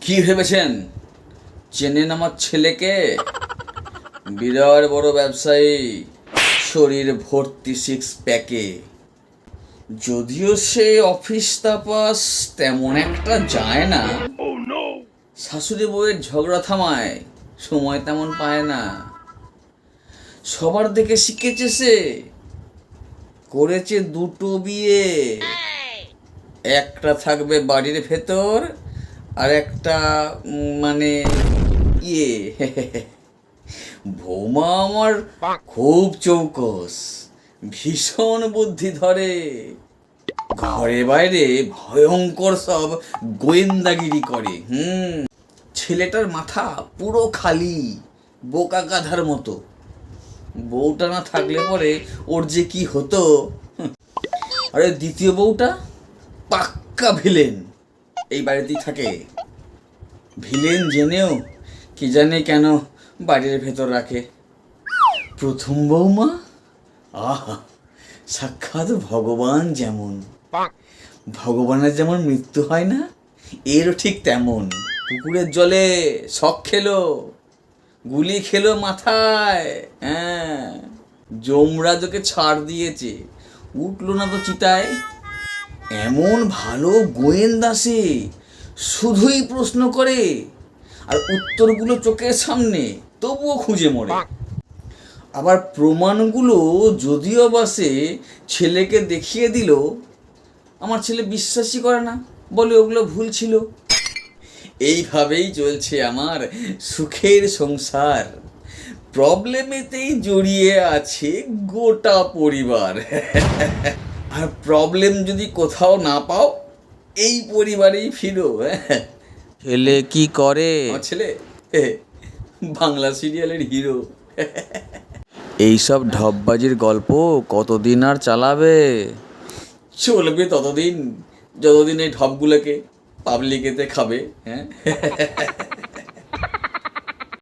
কি ভেবেছেন চেনেন আমার ছেলেকে? বিরাট বড় ব্যবসায়ী, শরীর ভর্তি সিক্স প্যাকে। যদিও সে অফিস তাপাস তেমন একটা যায় না, শাশুড়ি বউয়ের ঝগড়া থামায় সময় তেমন পায় না। সবার দেখে শিখেছে সে, করেছে দুটো বিয়ে। একটা থাকবে বাড়ির ভেতর, আর একটা মানে ইয়ে বৌমা আমার খুব চৌকস, ভীষণ বুদ্ধি ধরে, ঘরে বাইরে ভয়ঙ্কর সব গোয়েন্দাগিরি করে। ছেলেটার মাথা পুরো খালি, বোকা গাধার মতো। বউটা না থাকলে পরে ওর যে কি হতো। আরে দ্বিতীয় বউটা পাক্কা ভিলেন, এই বাড়িতেই থাকে। ভিলেন জেনেও কি জানে কেন বাড়ির ভেতর রাখে। প্রথম বৌমা আহা, সাক্ষাৎ ভগবান। যেমন ভগবানের যেমন মৃত্যু হয় না, এরও ঠিক তেমন। পুকুরের জলে শখ খেলো, গুলি খেলো মাথায়। যমরাজ ওকে ছাড় দিয়েছে, উঠলো না তো চিতায়। এমন ভালো গোয়েন্দা সে, শুধুই প্রশ্ন করে আর উত্তরগুলো চোখের সামনে, তবুও খুঁজে মরে। আবার প্রমাণগুলো যদিও বা সে ছেলেকে দেখিয়ে দিল, আমার ছেলে বিশ্বাসই করে না, বলে ওগুলো ভুল ছিল। এইভাবেই চলছে আমার সুখের সংসার। প্রবলেমেতেই জড়িয়ে আছে গোটা পরিবার। আর প্রবলেম যদি কোথাও না পাও, এই পরিবারেই ফিরো। ছেলে কি করে? আমার ছেলে বাংলা সিরিয়ালের হিরো। এইসব ঢপবাজির গল্প কতদিন আর চালাবে? চলবে ততদিন যতদিন এই ঢপগুলোকে পাবলিকেতে খাবে।